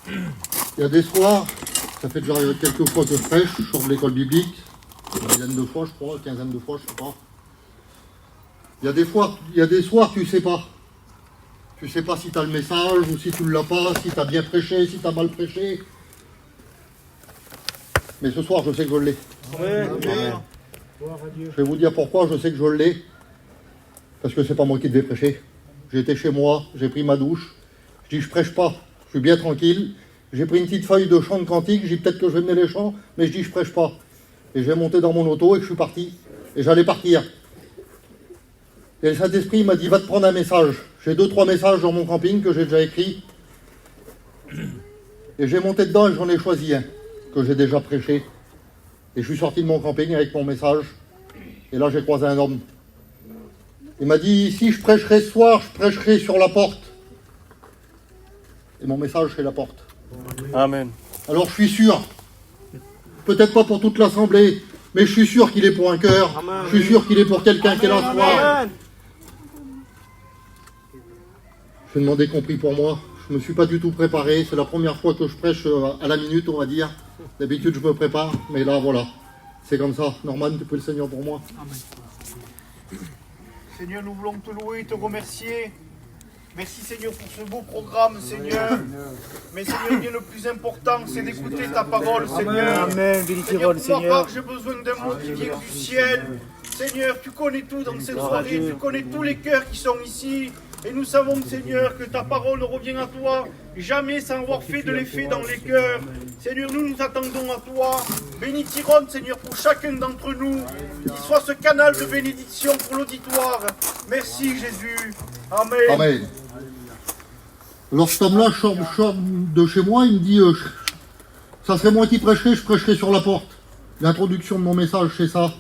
Il y a des soirs, ça fait déjà quelques fois que je prêche, je sors de l'école biblique, une dizaine de fois, je crois, une quinzaine de fois, je sais pas. Il y a des soirs, tu sais pas. Tu sais pas si tu as le message ou si tu ne l'as pas, si tu as bien prêché, si tu as mal prêché. Mais ce soir, je sais que je l'ai. Je vais vous dire pourquoi je sais que je l'ai. Parce que c'est pas moi qui devais prêcher. J'étais chez moi, j'ai pris ma douche. Je dis, je prêche pas, je suis bien tranquille. J'ai pris une petite feuille de chant de cantique, je dis peut-être que je vais mener les chants, mais je dis, je prêche pas. Et j'ai monté dans mon auto et je suis parti. Et j'allais partir. Et le Saint-Esprit m'a dit, va te prendre un message. J'ai 2-3 messages dans mon camping que j'ai déjà écrits. Et j'ai monté dedans et j'en ai choisi un que j'ai déjà prêché. Et je suis sorti de mon camping avec mon message. Et là, j'ai croisé un homme. Il m'a dit, si je prêcherai ce soir, je prêcherai sur la porte. Et mon message, c'est la porte. Amen. Alors, je suis sûr, peut-être pas pour toute l'assemblée, mais je suis sûr qu'il est pour un cœur. Amen. Je suis sûr qu'il est pour quelqu'un qui est là ce soir. Amen. Je vais demander qu'on prie pour moi. Je ne me suis pas du tout préparé. C'est la première fois que je prêche à la minute, on va dire. D'habitude, je me prépare, mais là, voilà. C'est comme ça. Norman, tu peux le Seigneur pour moi. Amen. Seigneur, nous voulons te louer et te remercier. Merci Seigneur pour ce beau programme, Seigneur. Mais Seigneur, bien le plus important, c'est d'écouter ta parole, Seigneur. Amen. Seigneur, pour ma part, j'ai besoin d'un mot qui vient du ciel. Seigneur, tu connais tout dans cette soirée, tu connais tous les cœurs qui sont ici. Et nous savons, Seigneur, que ta parole revient à toi, jamais sans avoir fait de l'effet dans les cœurs. Seigneur, nous nous attendons à toi. Bénis Tyrone, Seigneur, pour chacun d'entre nous, qu'il soit ce canal de bénédiction pour l'auditoire. Merci, Jésus. Amen. Amen. Alors cet homme-là, je sors de chez moi, il me dit, ça serait moi qui prêcherais, je prêcherais sur la porte. L'introduction de mon message, c'est ça.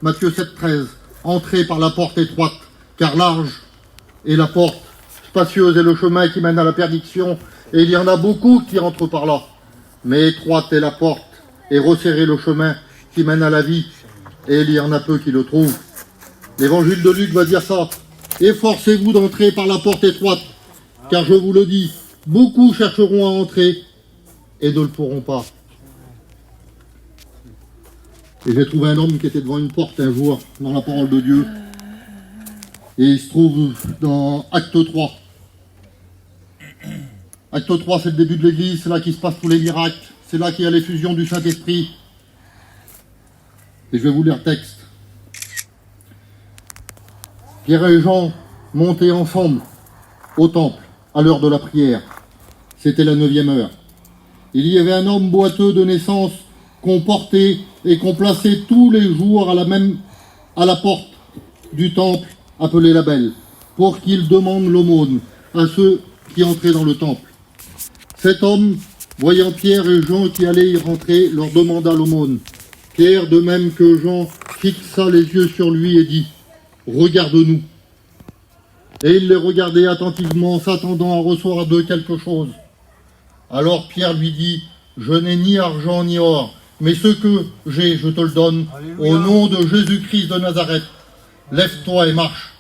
Matthieu 7,13. Entrez par la porte étroite, car large est la porte, spacieuse est le chemin qui mène à la perdition, et il y en a beaucoup qui entrent par là. Mais étroite est la porte, et resserré le chemin qui mène à la vie, et il y en a peu qui le trouvent. L'évangile de Luc va dire ça. Efforcez-vous d'entrer par la porte étroite, car je vous le dis, beaucoup chercheront à entrer et ne le pourront pas. Et j'ai trouvé un homme qui était devant une porte un jour, dans la parole de Dieu. Et il se trouve dans Acte 3. Acte 3, c'est le début de l'Église, c'est là qu'il se passe tous les miracles, c'est là qu'il y a l'effusion du Saint-Esprit. Et je vais vous lire le texte. Pierre et Jean montaient ensemble au temple à l'heure de la prière. C'était la 9e heure. Il y avait un homme boiteux de naissance qu'on portait et qu'on plaçait tous les jours à la porte du temple appelé la Belle, pour qu'il demande l'aumône à ceux qui entraient dans le temple. Cet homme, voyant Pierre et Jean qui allaient y rentrer, leur demanda l'aumône. Pierre, de même que Jean, fixa les yeux sur lui et dit « Regarde-nous ». Et il les regardait attentivement, s'attendant à recevoir d'eux quelque chose. Alors Pierre lui dit « Je n'ai ni argent ni or, mais ce que j'ai, je te le donne, au nom de Jésus-Christ de Nazareth. Lève-toi et marche. »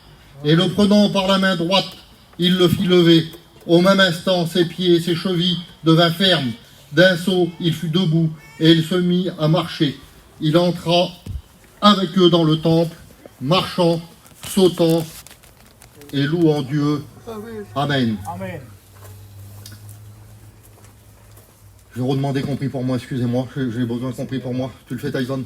Et le prenant par la main droite, il le fit lever. Au même instant, ses pieds et ses chevilles devinrent fermes. D'un saut, il fut debout et il se mit à marcher. Il entra avec eux dans le temple, marchant, sautant et louant Dieu. Amen. Amen. Je vais redemander qu'on prie pour moi, excusez-moi, j'ai besoin qu'on prie pour moi. Tu le fais, Tyson?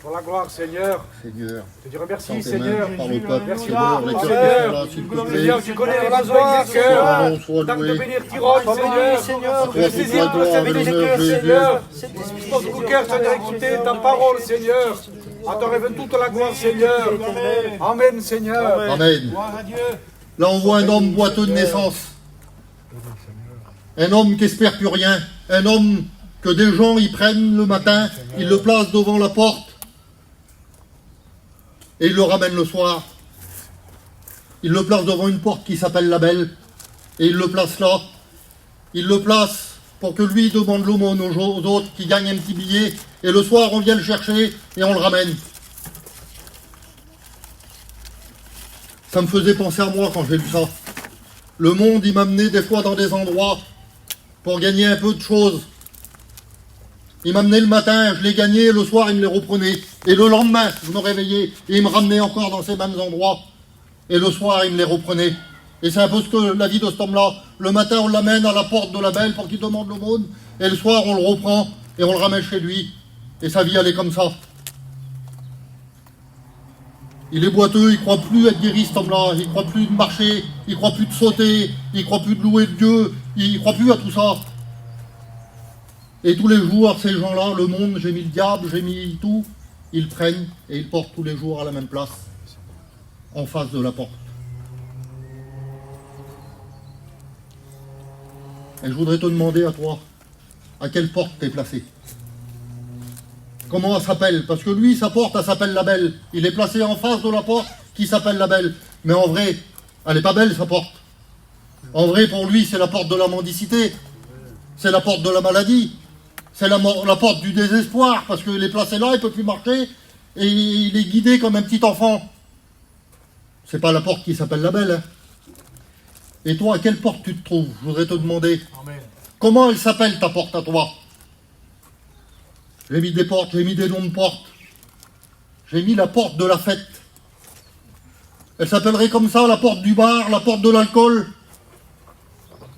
Pour la gloire, Seigneur. Seigneur. Je te remercie, Tends tes mains Seigneur. par le peuple, Merci, Seigneur, les Seigneur. cœurs qui sont là, s'il te Seigneur, plaît. tu connais les besoins des cœurs. Ton nom soit Tant de loué. bénir Tyrone, Seigneur. Toi, toute la gloire et l'honneur, Jésus. Seigneur. Dispose nos cœurs, Seigneur, écouter ta parole, Seigneur. À toi rêve toute la gloire, Seigneur. Amen, Seigneur. Amen. Gloire à Dieu. Là, on voit un homme boiteux de naissance. Un homme qui espère plus rien. Un homme que des gens y prennent le matin, ils le placent devant la porte et ils le ramènent le soir. Ils le placent devant une porte qui s'appelle la Belle et ils le placent là. Ils le placent pour que lui demande l'aumône aux autres qui gagnent un petit billet et le soir on vient le chercher et on le ramène. Ça me faisait penser à moi quand j'ai lu ça. Le monde, il m'amenait des fois dans des endroits pour gagner un peu de choses. Il m'amenait le matin, je les gagnais, le soir, il me les reprenait. Et le lendemain, je me réveillais et il me ramenait encore dans ces mêmes endroits. Et le soir, il me les reprenait. Et c'est un peu ce que la vie de cet homme-là. Le matin, on l'amène à la porte de la belle pour qu'il demande l'aumône. Et le soir, on le reprend et on le ramène chez lui. Et sa vie, elle est comme ça. Il est boiteux, il ne croit plus être guéri, cet homme-là. Il ne croit plus de marcher, il ne croit plus de sauter, il ne croit plus de louer Dieu, il ne croit plus à tout ça. Et tous les jours, ces gens-là, le monde, j'ai mis le diable, j'ai mis tout, ils prennent et ils portent tous les jours à la même place, en face de la porte. Et je voudrais te demander à toi, à quelle porte t'es placé? Comment elle s'appelle? Parce que lui, sa porte, elle s'appelle la belle. Il est placé en face de la porte qui s'appelle la belle. Mais en vrai, elle n'est pas belle, sa porte. En vrai, pour lui, c'est la porte de la mendicité. C'est la porte de la maladie. C'est la porte du désespoir. Parce qu'il est placé là, il ne peut plus marcher. Et il est guidé comme un petit enfant. C'est pas la porte qui s'appelle la belle. Hein. Et toi, à quelle porte tu te trouves? Je voudrais te demander. Amen. Comment elle s'appelle, ta porte à toi? J'ai mis des portes, j'ai mis des noms de portes. J'ai mis la porte de la fête. Elle s'appellerait comme ça, la porte du bar, la porte de l'alcool.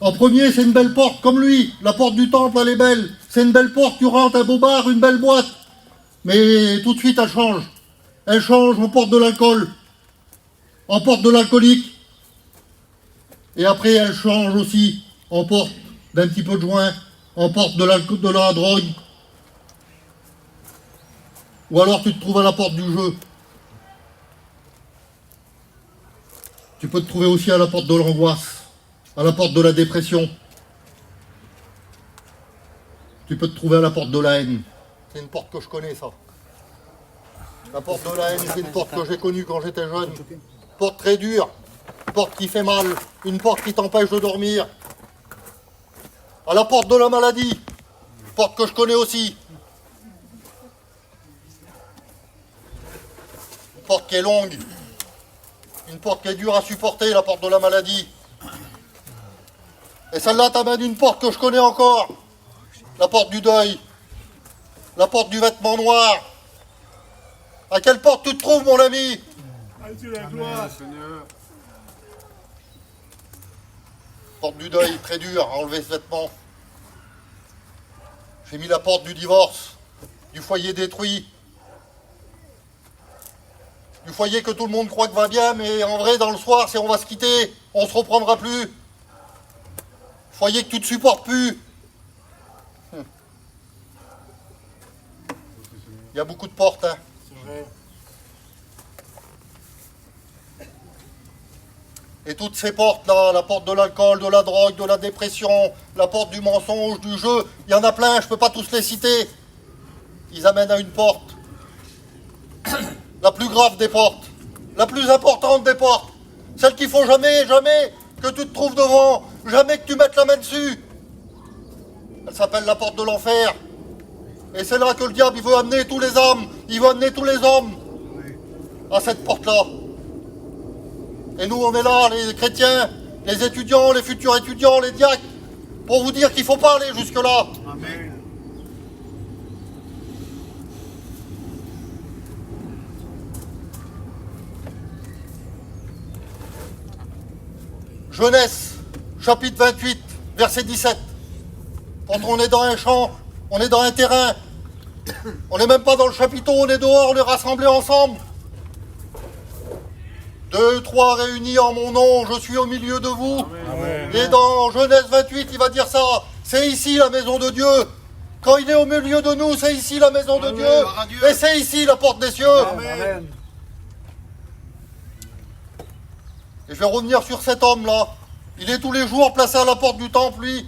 En premier, c'est une belle porte, comme lui. La porte du temple, elle est belle. C'est une belle porte, tu rentres, un beau bar, une belle boîte. Mais tout de suite, elle change. Elle change en porte de l'alcool. En porte de l'alcoolique. Et après, elle change aussi en porte d'un petit peu de joint, en porte de la drogue. Ou alors tu te trouves à la porte du jeu. Tu peux te trouver aussi à la porte de l'angoisse, à la porte de la dépression. Tu peux te trouver à la porte de la haine. C'est une porte que je connais, ça. La porte de la haine, c'est une porte que j'ai connue quand j'étais jeune. Porte très dure, porte qui fait mal, une porte qui t'empêche de dormir. À la porte de la maladie, porte que je connais aussi. Une porte qui est longue, une porte qui est dure à supporter, la porte de la maladie. Et celle-là t'amène une porte que je connais encore, la porte du deuil, la porte du vêtement noir. À quelle porte tu te trouves, mon ami? Amen, Seigneur. Porte du deuil, très dur à enlever ce vêtement. J'ai mis la porte du divorce, du foyer détruit. Du foyer que tout le monde croit que va bien, mais en vrai, dans le soir, c'est on va se quitter, on se reprendra plus. Foyer que tu ne supportes plus. Il y a beaucoup de portes, hein. C'est vrai. Et toutes ces portes-là, la porte de l'alcool, de la drogue, de la dépression, la porte du mensonge, du jeu, il y en a plein, je ne peux pas tous les citer. Ils amènent à une porte. La plus grave des portes, la plus importante des portes, celle qu'il faut jamais que tu te trouves devant, jamais que tu mettes la main dessus. Elle s'appelle la porte de l'enfer. Et c'est là que le diable, il veut amener tous les âmes, il veut amener tous les hommes à cette porte-là. Et nous, on est là, les chrétiens, les étudiants, les futurs étudiants, les diacres, pour vous dire qu'il ne faut pas aller jusque-là. Amen. Genèse, chapitre 28, verset 17. Quand on est dans un champ, on est dans un terrain, on n'est même pas dans le chapiteau, on est dehors, on est rassemblés ensemble. 2, 3 réunis en mon nom, je suis au milieu de vous. Amen. Et dans Genèse 28, il va dire ça, c'est ici la maison de Dieu. Quand il est au milieu de nous, c'est ici la maison de Dieu. Et c'est ici la porte des cieux. Amen. Et je vais revenir sur cet homme-là. Il est tous les jours placé à la porte du temple, lui.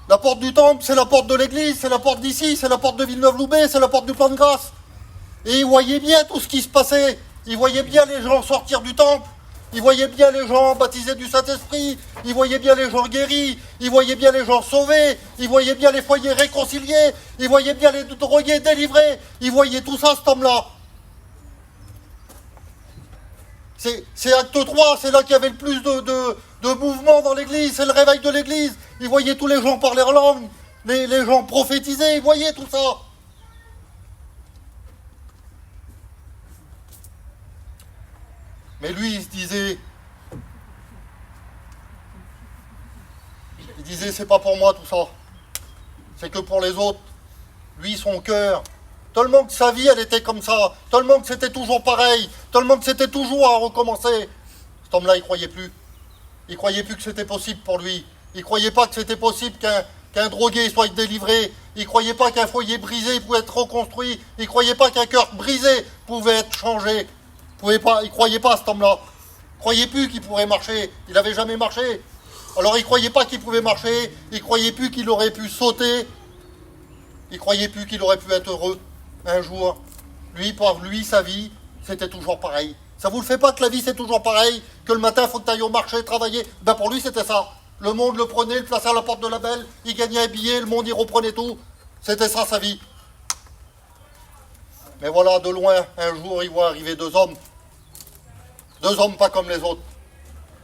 La porte du temple, c'est la porte de l'église, c'est la porte d'ici, c'est la porte de Villeneuve-Loubet, c'est la porte du Plan de Grâce. Et il voyait bien tout ce qui se passait. Il voyait bien les gens sortir du temple. Il voyait bien les gens baptisés du Saint-Esprit. Il voyait bien les gens guéris. Il voyait bien les gens sauvés. Il voyait bien les foyers réconciliés. Il voyait bien les drogués délivrés. Il voyait tout ça, cet homme-là. C'est acte 3, c'est là qu'il y avait le plus de mouvement dans l'église, c'est le réveil de l'église. Ils voyaient tous les gens parler en langue, les gens prophétiser, ils voyaient tout ça. Mais lui, il disait, c'est pas pour moi tout ça. C'est que pour les autres. Lui, son cœur. Tellement que sa vie, elle était comme ça. Tellement que c'était toujours pareil. Tellement que c'était toujours à recommencer. Cet homme-là, il croyait plus. Il croyait plus que c'était possible pour lui. Il croyait pas que c'était possible qu'un drogué soit délivré. Il croyait pas qu'un foyer brisé pouvait être reconstruit. Il croyait pas qu'un cœur brisé pouvait être changé. Il croyait pas, cet homme-là. Il croyait plus qu'il pourrait marcher. Il n'avait jamais marché. Alors il croyait pas qu'il pouvait marcher. Il croyait plus qu'il aurait pu sauter. Il croyait plus qu'il aurait pu être heureux un jour. Lui, pour lui, sa vie, c'était toujours pareil. Ça vous le fait pas que la vie c'est toujours pareil? Que le matin, il faut que tu ailles au marché, travailler? Ben pour lui, c'était ça. Le monde le prenait, le plaçait à la porte de la belle, il gagnait un billet, le monde il reprenait tout. C'était ça sa vie. Mais voilà, de loin, un jour, il voit arriver deux hommes. Deux hommes pas comme les autres.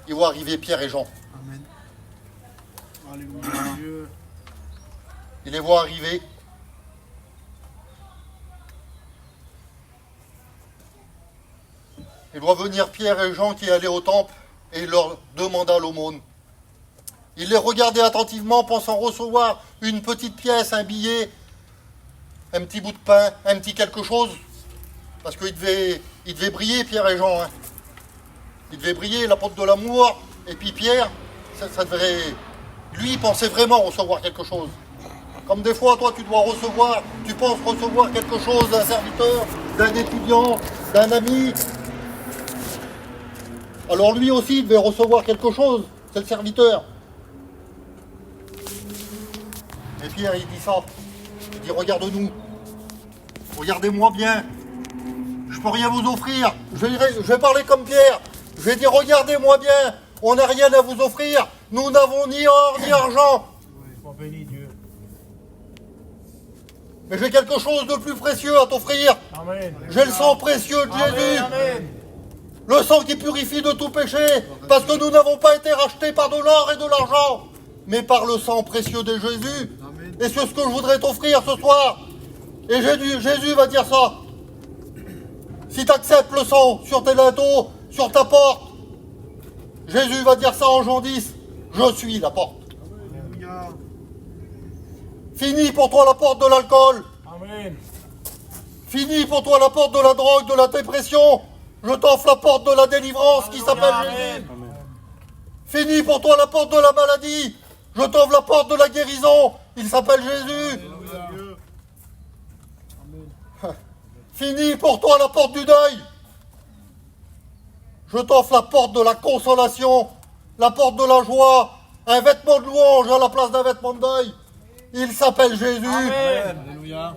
Il voit arriver Pierre et Jean. Amen. Alléluia. Dieu. Il les voit arriver. Il voit venir Pierre et Jean qui allaient au temple et il leur demanda l'aumône. Il les regardait attentivement, pensant recevoir une petite pièce, un billet, un petit bout de pain, un petit quelque chose. Parce qu'il devait briller, Pierre et Jean. Hein. Il devait briller, l'apôtre de l'amour. Et puis Pierre, ça devrait... Lui, il pensait vraiment recevoir quelque chose. Comme des fois, toi, tu penses recevoir quelque chose d'un serviteur, d'un étudiant, d'un ami. Alors lui aussi, il devait recevoir quelque chose. C'est le serviteur. Et Pierre, il dit ça. Il dit, regarde-nous. Regardez-moi bien. Je peux rien vous offrir. Je vais parler comme Pierre. Je vais dire, regardez-moi bien. On n'a rien à vous offrir. Nous n'avons ni or ni argent. Béni Dieu. Mais j'ai quelque chose de plus précieux à t'offrir. Amen. J'ai le sang précieux de Jésus. Amen. Le sang qui purifie de tout péché. Parce que nous n'avons pas été rachetés par de l'or et de l'argent, mais par le sang précieux de Jésus. Amen. Et c'est ce que je voudrais t'offrir ce soir. Et Jésus va dire ça. Si tu acceptes le sang sur tes linteaux, sur ta porte, Jésus va dire ça en Jean 10. Je suis la porte. Alléluia. Fini pour toi la porte de l'alcool. Amen. Fini pour toi la porte de la drogue, de la dépression. Je t'offre la porte de la délivrance qui s'appelle Jésus. Fini pour toi la porte de la maladie. Je t'offre la porte de la guérison. Il s'appelle Jésus. Fini pour toi la porte du deuil. Je t'offre la porte de la consolation, la porte de la joie, un vêtement de louange à la place d'un vêtement de deuil. Il s'appelle Jésus. Amen. Alléluia.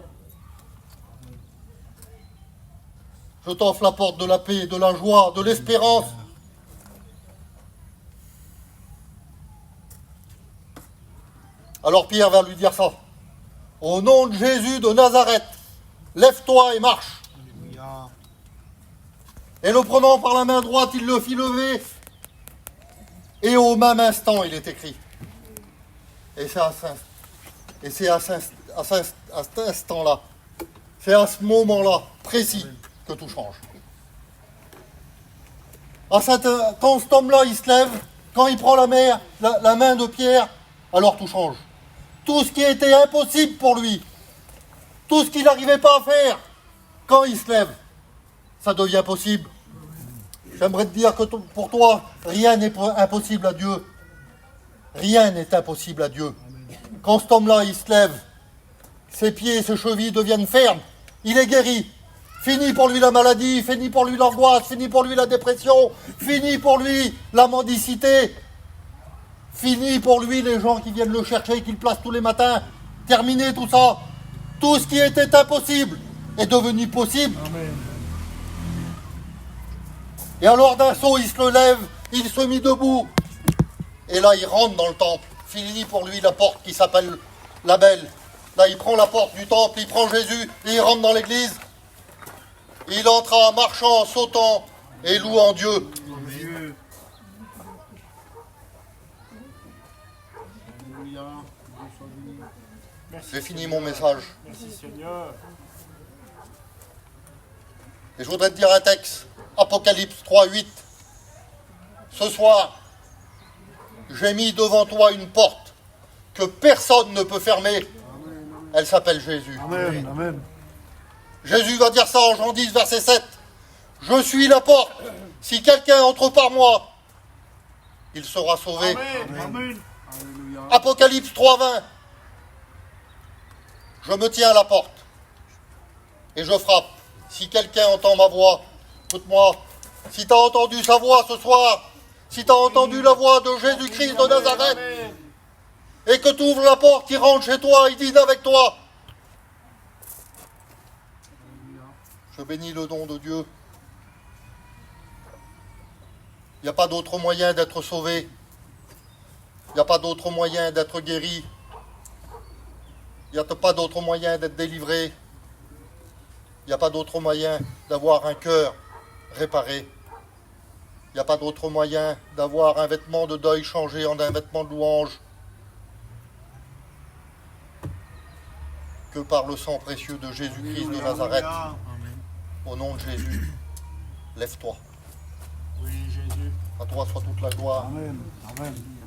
Je t'offre la porte de la paix, de la joie, de l'espérance. Alors Pierre va lui dire ça. Au nom de Jésus de Nazareth, lève-toi et marche. Alléluia. Et le prenant par la main droite, il le fit lever. Et au même instant, il est écrit. Et c'est à cet instant-là, c'est à ce moment-là précis que tout change. Quand cet homme-là, il se lève, quand il prend la main de Pierre, alors tout change. Tout ce qui était impossible pour lui, tout ce qu'il n'arrivait pas à faire, quand il se lève, ça devient possible. J'aimerais te dire que pour toi, rien n'est impossible à Dieu. Rien n'est impossible à Dieu. Quand cet homme-là, il se lève, ses pieds et ses chevilles deviennent fermes, il est guéri. Fini pour lui la maladie, fini pour lui l'angoisse, fini pour lui la dépression, fini pour lui la mendicité, fini pour lui les gens qui viennent le chercher et qui le placent tous les matins. Terminé tout ça. Tout ce qui était impossible est devenu possible. Amen. Et alors d'un saut, il se lève, il se mit debout. Et là, il rentre dans le temple. Fini pour lui la porte qui s'appelle la Belle. Là, il prend la porte du temple, il prend Jésus et il rentre dans l'église. Il entra marchant, sautant et loue en Dieu. J'ai fini mon message. Merci Seigneur. Et je voudrais te dire un texte, Apocalypse 3:8. Ce soir, j'ai mis devant toi une porte que personne ne peut fermer. Elle s'appelle Jésus. Amen. Amen. Jésus va dire ça en Jean 10, verset 7. Je suis la porte. Si quelqu'un entre par moi, il sera sauvé. Amen. Amen. Apocalypse 3:20. Je me tiens à la porte et je frappe. Si quelqu'un entend ma voix, écoute-moi, si tu as entendu sa voix ce soir, si tu as entendu la voix de Jésus-Christ de Nazareth, et que tu ouvres la porte, il rentre chez toi, il dîne avec toi. Je bénis le don de Dieu. Il n'y a pas d'autre moyen d'être sauvé. Il n'y a pas d'autre moyen d'être guéri. Il n'y a pas d'autre moyen d'être délivré. Il n'y a pas d'autre moyen d'avoir un cœur réparé. Il n'y a pas d'autre moyen d'avoir un vêtement de deuil changé en un vêtement de louange que par le sang précieux de Jésus-Christ de Nazareth. Au nom de Jésus, lève-toi. Oui, Jésus. À toi soit toute la gloire. Amen. Amen.